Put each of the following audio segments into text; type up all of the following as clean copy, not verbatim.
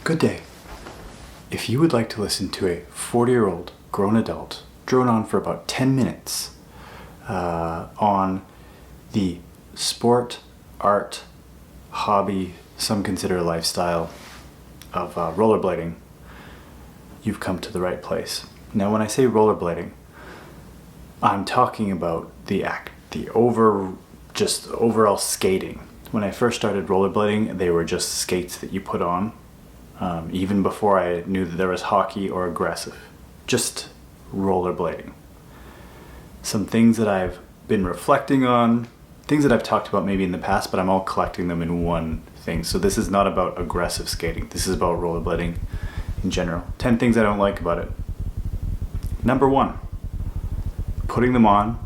Good day. If you would like to listen to a 40-year-old grown adult drone on for about 10 minutes on the sport, art, hobby, some consider lifestyle of rollerblading, you've come to the right place. Now, when I say rollerblading, I'm talking about the overall skating. When I first started rollerblading, they were just skates that you put on, even before I knew that there was hockey or aggressive. Just rollerblading. Some things that I've been reflecting on, things that I've talked about maybe in the past, but I'm all collecting them in one thing. So this is not about aggressive skating. This is about rollerblading in general. 10 things I don't like about it. Number 1, putting them on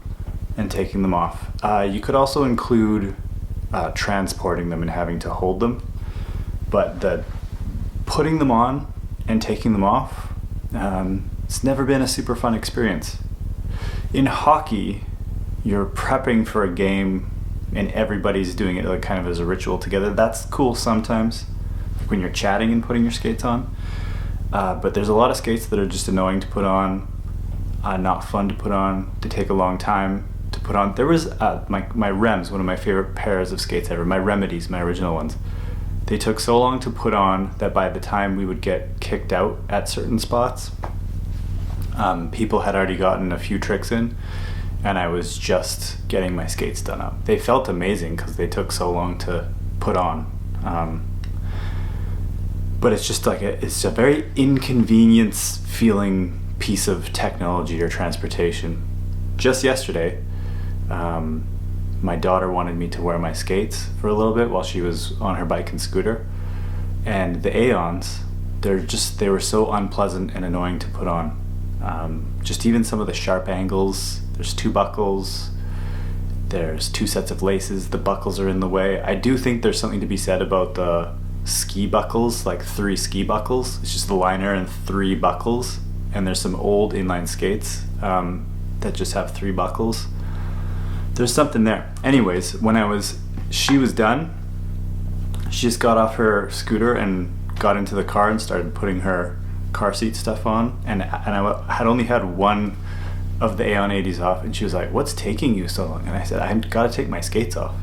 and taking them off. You could also include transporting them and having to hold them, but the putting them on and taking them off, it's never been a super fun experience. In hockey, you're prepping for a game and everybody's doing it like kind of as a ritual together. That's cool sometimes, like when you're chatting and putting your skates on, but there's a lot of skates that are just annoying to put on, not fun to put on, to take a long time to put on. There was my Rems, one of my favorite pairs of skates ever, my Remedies, my original ones. They took so long to put on that by the time we would get kicked out at certain spots, people had already gotten a few tricks in, and I was just getting my skates done up. They felt amazing because they took so long to put on. But it's just like it's a very inconvenience feeling piece of technology or transportation. Just yesterday, my daughter wanted me to wear my skates for a little bit while she was on her bike and scooter, and the Aeons, they were so unpleasant and annoying to put on. Just even some of the sharp angles. There's 2 buckles, there's 2 sets of laces, the buckles are in the way. I do think there's something to be said about the ski buckles, like 3 ski buckles. It's just the liner and 3 buckles, and there's some old inline skates that just have 3 buckles. There's something there. Anyways, she was done, she just got off her scooter and got into the car and started putting her car seat stuff on, and I had only had one of the Aeon 80s off, and she was like, "What's taking you so long?" And I said, "I've got to take my skates off."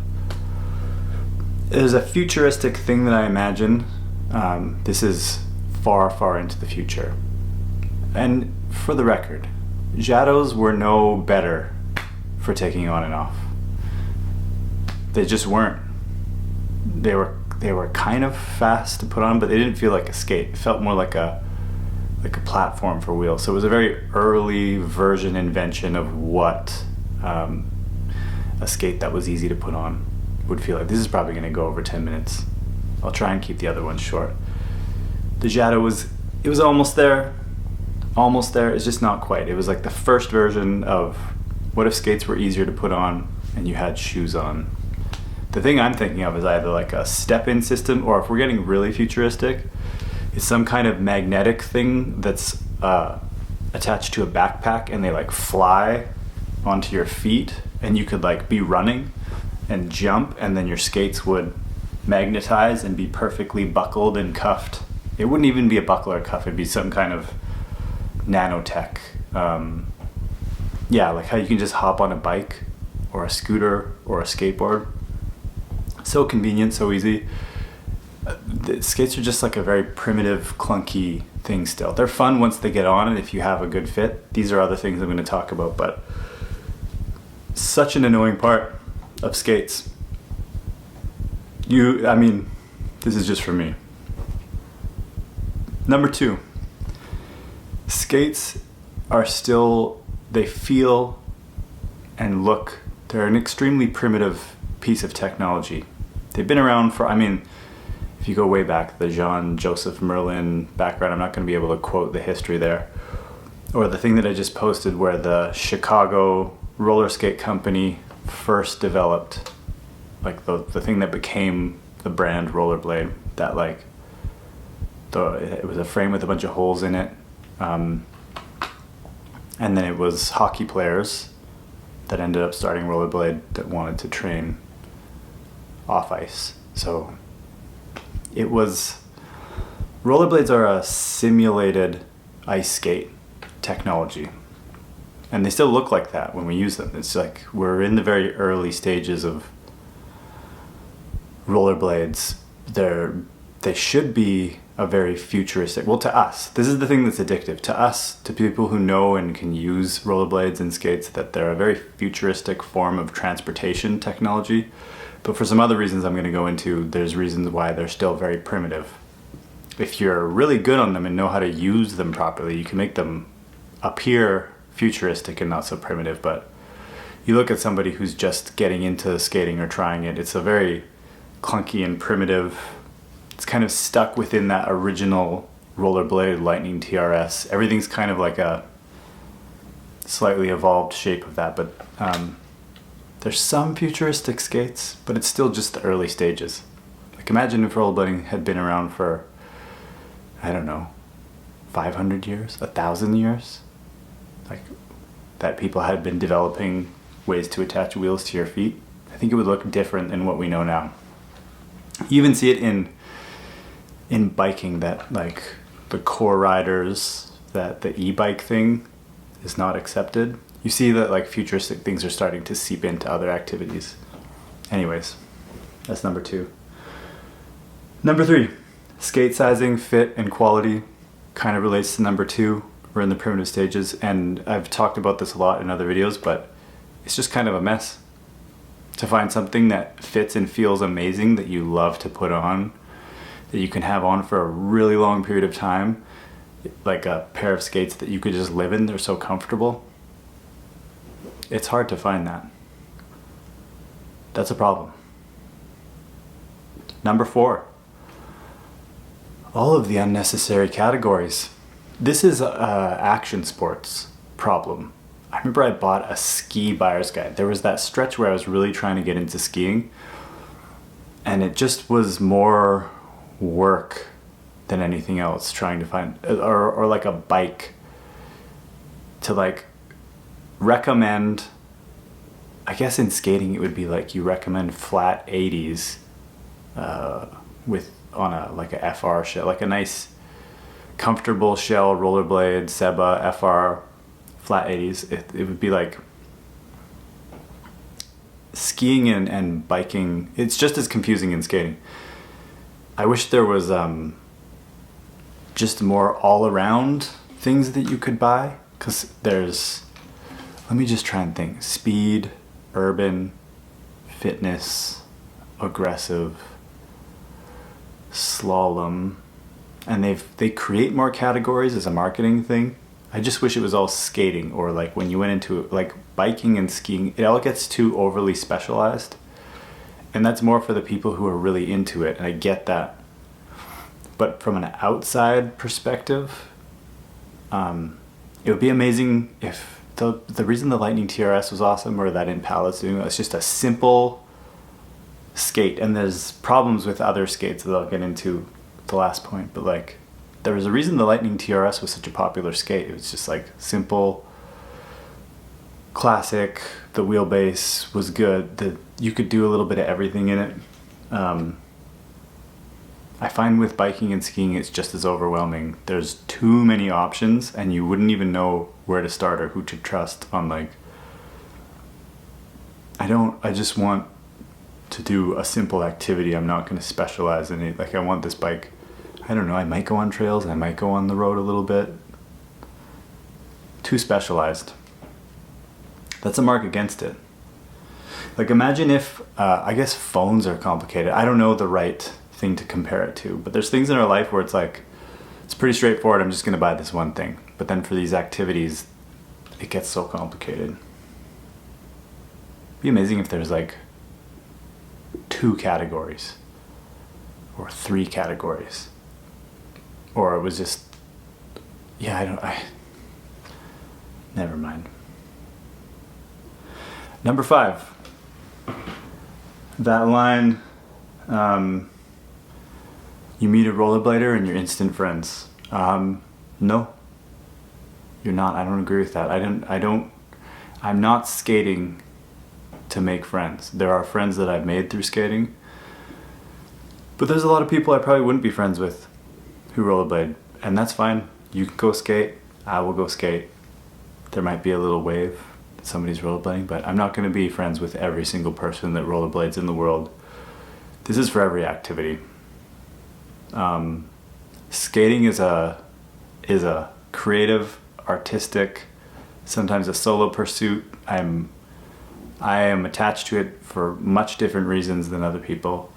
There's a futuristic thing that I imagine. This is far, far into the future. And for the record, Jados were no better for taking on and off. They just weren't. They were kind of fast to put on, but they didn't feel like a skate. It felt more like a platform for wheels. So it was a very early invention of what a skate that was easy to put on would feel like. This is probably going to go over 10 minutes. I'll try and keep the other ones short. The Jado was almost there. Almost there. It's just not quite. It was like the first version of what if skates were easier to put on and you had shoes on. The thing I'm thinking of is either like a step-in system, or if we're getting really futuristic, it's some kind of magnetic thing that's attached to a backpack, and they like fly onto your feet, and you could like be running and jump, and then your skates would magnetize and be perfectly buckled and cuffed. It wouldn't even be a buckle or a cuff, it'd be some kind of nanotech. Like how you can just hop on a bike or a scooter or a skateboard. So convenient, so easy. The skates are just like a very primitive, clunky thing still. They're fun once they get on, and if you have a good fit. These are other things I'm going to talk about, but such an annoying part of skates. This is just for me. Number 2, skates are still, they feel and look, they're an extremely primitive piece of technology. They've been around for, if you go way back, the Jean-Joseph Merlin background, I'm not going to be able to quote the history there. Or the thing that I just posted where the Chicago roller skate company first developed, like the thing that became the brand rollerblade, that like, it was a frame with a bunch of holes in it. And then it was hockey players that ended up starting rollerblade that wanted to train off ice. So it was Rollerblades are a simulated ice skate technology. And they still look like that when we use them. It's like we're in the very early stages of rollerblades. They should be a very futuristic, well, to us, this is the thing that's addictive. To us, to people who know and can use rollerblades and skates, that they're a very futuristic form of transportation technology. But for some other reasons I'm going to go into, there's reasons why they're still very primitive. If you're really good on them and know how to use them properly, you can make them appear futuristic and not so primitive. But you look at somebody who's just getting into skating or trying it, it's a very clunky and primitive. It's kind of stuck within that original rollerblade Lightning TRS. Everything's kind of like a slightly evolved shape of that, but there's some futuristic skates, but it's still just the early stages. Like imagine if rollerblading had been around for, I don't know, 500 years, 1,000 years? Like that people had been developing ways to attach wheels to your feet. I think it would look different than what we know now. You even see it in biking, that like the core riders, that the e-bike thing is not accepted. You see that like futuristic things are starting to seep into other activities. Anyways, that's number 2. Number 3, skate sizing, fit, and quality kind of relates to number 2. We're in the primitive stages, and I've talked about this a lot in other videos, but it's just kind of a mess. To find something that fits and feels amazing, that you love to put on, that you can have on for a really long period of time, like a pair of skates that you could just live in, they're so comfortable. It's hard to find that. That's a problem. Number 4, all of the unnecessary categories. This is a action sports problem. I remember I bought a ski buyer's guide. There was that stretch where I was really trying to get into skiing, and it just was more work than anything else, trying to find, or like a bike to like recommend. I guess in skating it would be like you recommend flat 80s with on a like a FR shell, like a nice comfortable shell rollerblade Seba FR flat 80s. It would be like skiing and biking. It's just as confusing in skating. I wish there was just more all-around things that you could buy, because there's, let me just try and think, speed, urban, fitness, aggressive, slalom, and they create more categories as a marketing thing. I just wish it was all skating, or like when you went into like biking and skiing, it all gets too overly specialized, and that's more for the people who are really into it, and I get that. But from an outside perspective, it would be amazing if the reason the Lightning TRS was awesome, or that Impala's doing it, it's just a simple skate, and there's problems with other skates that I'll get into the last point, but like there was a reason the Lightning TRS was such a popular skate. It was just like simple, classic, the wheelbase was good, you could do a little bit of everything in it. I find with biking and skiing it's just as overwhelming. There's too many options, and you wouldn't even know where to start or who to trust on like, I just want to do a simple activity. I'm not going to specialize in it. Like I want this bike, I don't know, I might go on trails, I might go on the road a little bit. Too specialized. That's a mark against it. Like imagine if, I guess phones are complicated. I don't know the right thing to compare it to, but there's things in our life where it's like, it's pretty straightforward, I'm just going to buy this one thing. But then for these activities, it gets so complicated. It'd be amazing if there's like 2 categories or 3 categories, or it was just, never mind. Number 5, that line, you meet a rollerblader and you're instant friends. No, you're not. I don't agree with that. I'm not skating to make friends. There are friends that I've made through skating, but there's a lot of people I probably wouldn't be friends with. who rollerblade, and that's fine. You can go skate. I will go skate. There might be a little wave that somebody's rollerblading, but I'm not going to be friends with every single person that rollerblades in the world. This is for every activity. Skating is a creative, artistic, sometimes a solo pursuit. I am attached to it for much different reasons than other people.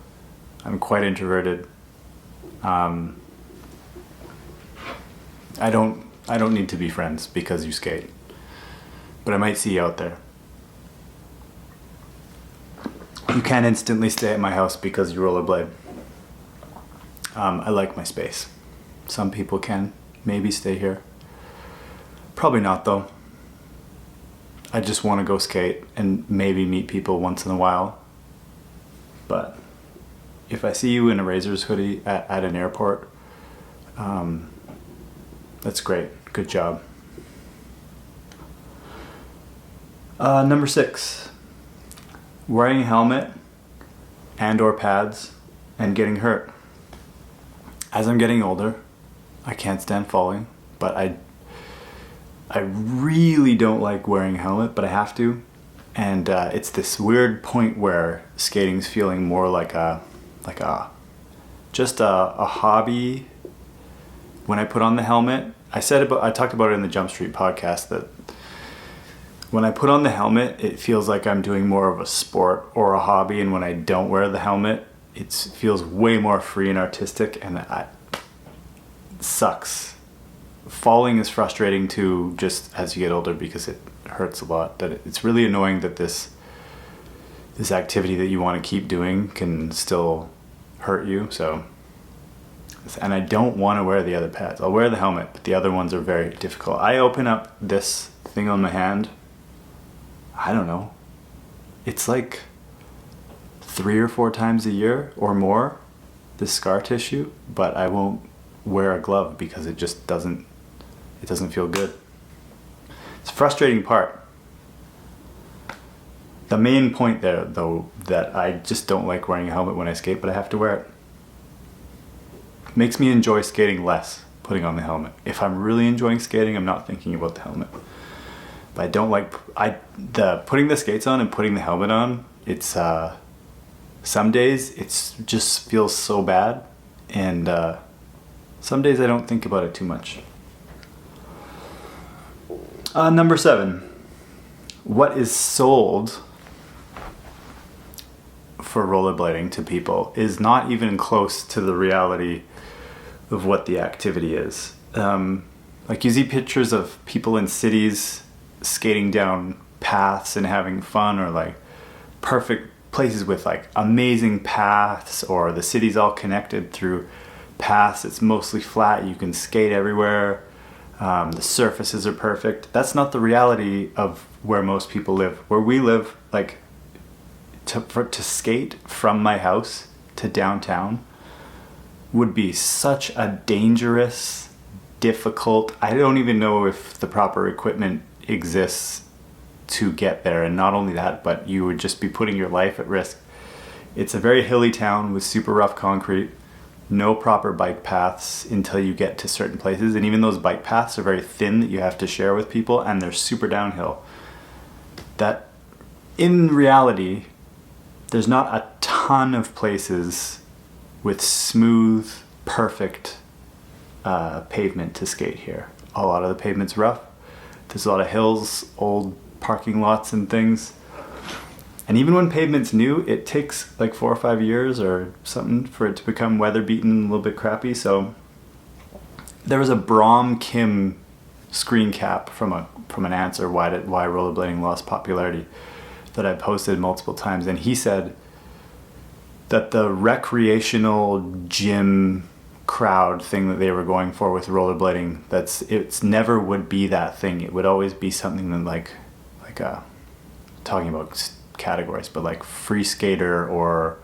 I'm quite introverted. I don't need to be friends because you skate, but I might see you out there. You can't instantly stay at my house because you rollerblade. I like my space. Some people can maybe stay here. Probably not though. I just want to go skate and maybe meet people once in a while. But if I see you in a Razors hoodie at an airport, that's great. Good job. Number 6, wearing a helmet and or pads and getting hurt. As I'm getting older, I can't stand falling, but I really don't like wearing a helmet, but I have to. And it's this weird point where skating's feeling more like a hobby. When I put on the helmet, I talked about it in the Jump Street podcast that when I put on the helmet, it feels like I'm doing more of a sport or a hobby, and when I don't wear the helmet, it feels way more free and artistic, and it sucks. Falling is frustrating too, just as you get older, because it hurts a lot. That it's really annoying that this activity that you want to keep doing can still hurt you. So, and I don't want to wear the other pads. I'll wear the helmet, but the other ones are very difficult. I open up this thing on my hand, I don't know, it's like 3 or 4 times a year or more, this scar tissue, but I won't wear a glove because it just doesn't feel good. It's a frustrating part. The main point there, though, that I just don't like wearing a helmet when I skate, but I have to wear it. Makes me enjoy skating less, putting on the helmet. If I'm really enjoying skating, I'm not thinking about the helmet. But I don't like putting the skates on and putting the helmet on. It's some days it's just feels so bad, and some days I don't think about it too much. Number 7, what is sold for rollerblading to people is not even close to the reality of what the activity is. Like you see pictures of people in cities skating down paths and having fun, or like perfect places with like amazing paths, or the city's all connected through paths. It's mostly flat. You can skate everywhere. The surfaces are perfect. That's not the reality of where most people live. Where we live, like to skate from my house to downtown would be such a dangerous, difficult, I don't even know if the proper equipment exists to get there. And not only that, but you would just be putting your life at risk. It's a very hilly town with super rough concrete, no proper bike paths until you get to certain places, and even those bike paths are very thin that you have to share with people, and they're super downhill. That in reality, there's not a ton of places with smooth, perfect pavement to skate here. A lot of the pavement's rough. There's a lot of hills, old parking lots and things. And even when pavement's new, it takes like 4 or 5 years or something for it to become weather beaten and a little bit crappy. So there was a Brom Kim screen cap from an answer why rollerblading lost popularity that I posted multiple times, and he said that the recreational gym crowd thing that they were going for with rollerblading, it's never would be that thing. It would always be something that like talking about categories, but like free skater or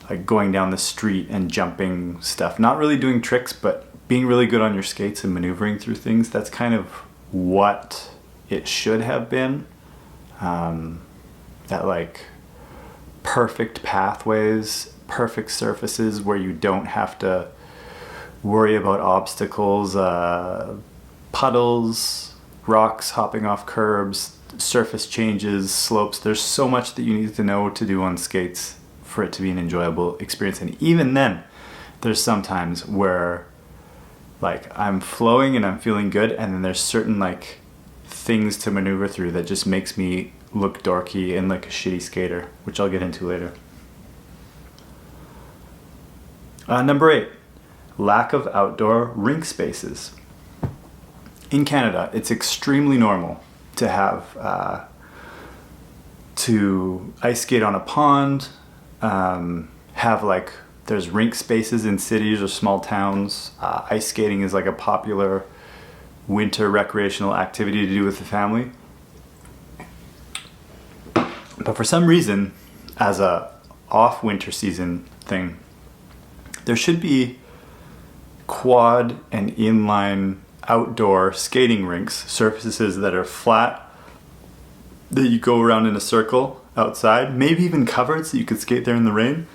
like going down the street and jumping stuff, not really doing tricks, but being really good on your skates and maneuvering through things. That's kind of what it should have been. That like perfect pathways, perfect surfaces where you don't have to worry about obstacles, puddles, rocks hopping off curbs, surface changes, slopes. There's so much that you need to know to do on skates for it to be an enjoyable experience. And even then, there's sometimes where like I'm flowing and I'm feeling good, and then there's certain like things to maneuver through that just makes me look dorky and like a shitty skater, which I'll get into later. Number 8, lack of outdoor rink spaces. In Canada, it's extremely normal to have to ice skate on a pond, have like there's rink spaces in cities or small towns. Ice skating is like a popular winter recreational activity to do with the family. But for some reason, as a off winter season thing, there should be quad and inline outdoor skating rinks, surfaces that are flat, that you go around in a circle outside, maybe even covered so you could skate there in the rain.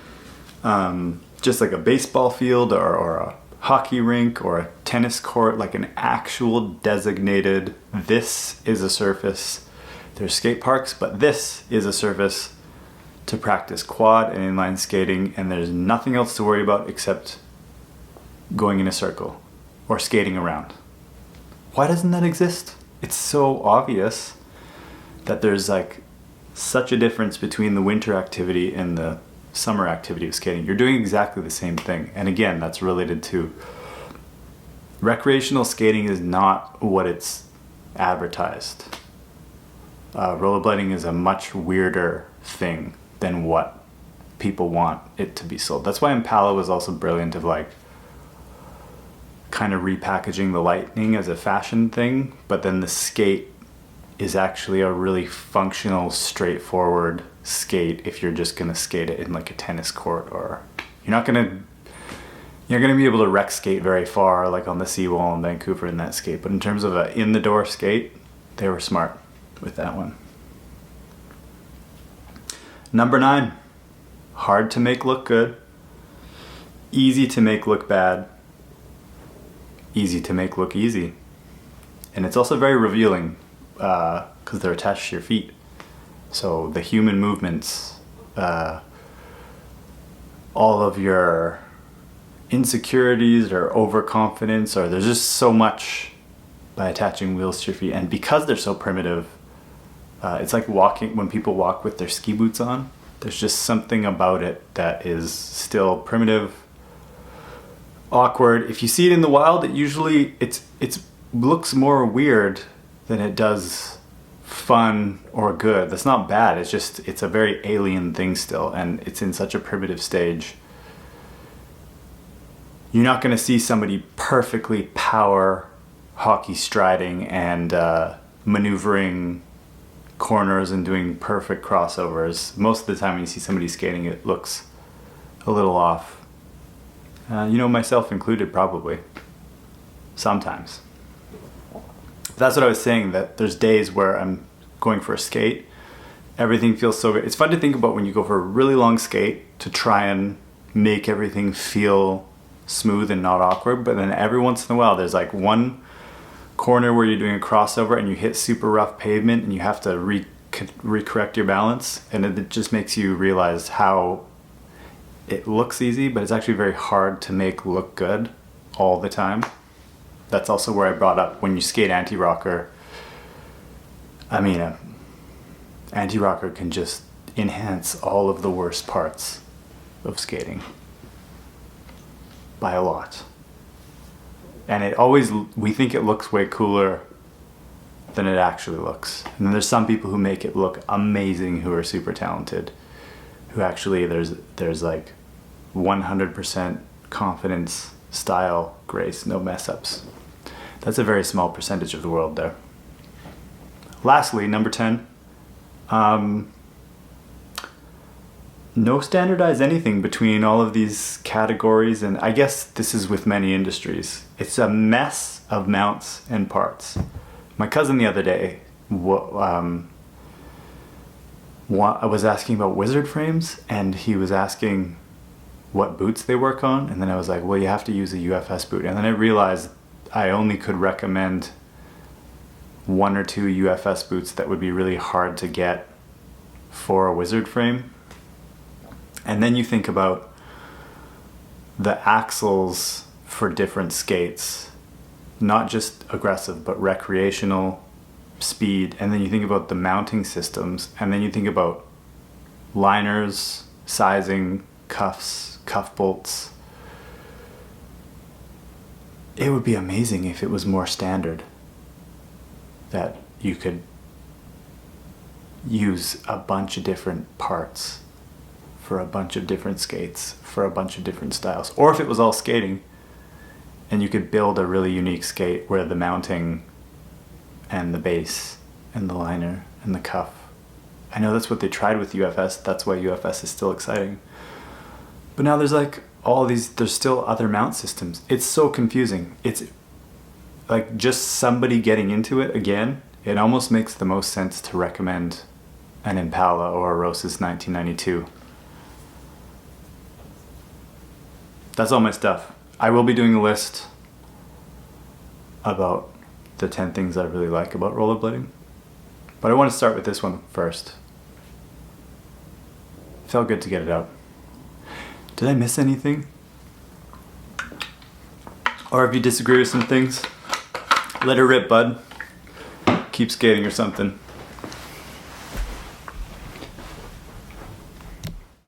Just like a baseball field or a hockey rink or a tennis court, like an actual designated, this is a surface. There's skate parks, but this is a surface to practice quad and inline skating, and there's nothing else to worry about except going in a circle or skating around. Why doesn't that exist? It's so obvious that there's like such a difference between the winter activity and the summer activity of skating. You're doing exactly the same thing. And again, that's related to recreational skating is not what it's advertised. Rollerblading is a much weirder thing than what people want it to be sold. That's why Impala was also brilliant of like kind of repackaging the Lightning as a fashion thing, but then the skate is actually a really functional, straightforward skate if you're just gonna skate it in like a tennis court, or you're gonna be able to rec skate very far like on the seawall in Vancouver in that skate. But in terms of a in the door skate, they were smart with that one. Number 9, hard to make look good, easy to make look bad, easy to make look easy. And it's also very revealing because they're attached to your feet. So the human movements, all of your insecurities or overconfidence, or there's just so much by attaching wheels to your feet. And because they're so primitive, it's like walking, when people walk with their ski boots on, there's just something about it that is still primitive, awkward. If you see it in the wild, it usually it looks more weird than it does fun or good. That's not bad. It's a very alien thing still, and it's in such a primitive stage. You're not going to see somebody perfectly power hockey striding and maneuvering corners and doing perfect crossovers. Most of the time when you see somebody skating, it looks a little off. Myself included, probably. Sometimes. That's what I was saying, that there's days where I'm going for a skate, everything feels so good. It's fun to think about when you go for a really long skate to try and make everything feel smooth and not awkward, but then every once in a while there's like one corner where you're doing a crossover and you hit super rough pavement and you have to recorrect your balance, and it just makes you realize how it looks easy, but it's actually very hard to make look good all the time. That's also where I brought up when you skate anti-rocker. I mean, anti-rocker can just enhance all of the worst parts of skating by a lot. And we think it looks way cooler than it actually looks. And then there's some people who make it look amazing, who are super talented, who actually there's like 100% confidence, style, grace, no mess ups. That's a very small percentage of the world there. Lastly, number 10, no standardized anything between all of these categories, and I guess this is with many industries. It's a mess of mounts and parts. My cousin the other day I was asking about wizard frames, and he was asking what boots they work on, and then I was like, well, you have to use a UFS boot. And then I realized I only could recommend 1 or 2 UFS boots that would be really hard to get for a wizard frame. And then you think about the axles for different skates, not just aggressive, but recreational, speed. And then you think about the mounting systems, and then you think about liners, sizing, cuffs, cuff bolts. It would be amazing if it was more standard, that you could use a bunch of different parts for a bunch of different skates, for a bunch of different styles. Or if it was all skating and you could build a really unique skate where the mounting and the base and the liner and the cuff. I know that's what they tried with UFS. That's why UFS is still exciting. But now there's like all these, there's still other mount systems. It's so confusing. It's like just somebody getting into it again. It almost makes the most sense to recommend an Impala or a Rosas 1992. That's all my stuff. I will be doing a list about the 10 things I really like about rollerblading. But I want to start with this one first. Felt good to get it out. Did I miss anything? Or if you disagree with some things, let her rip, bud. Keep skating or something.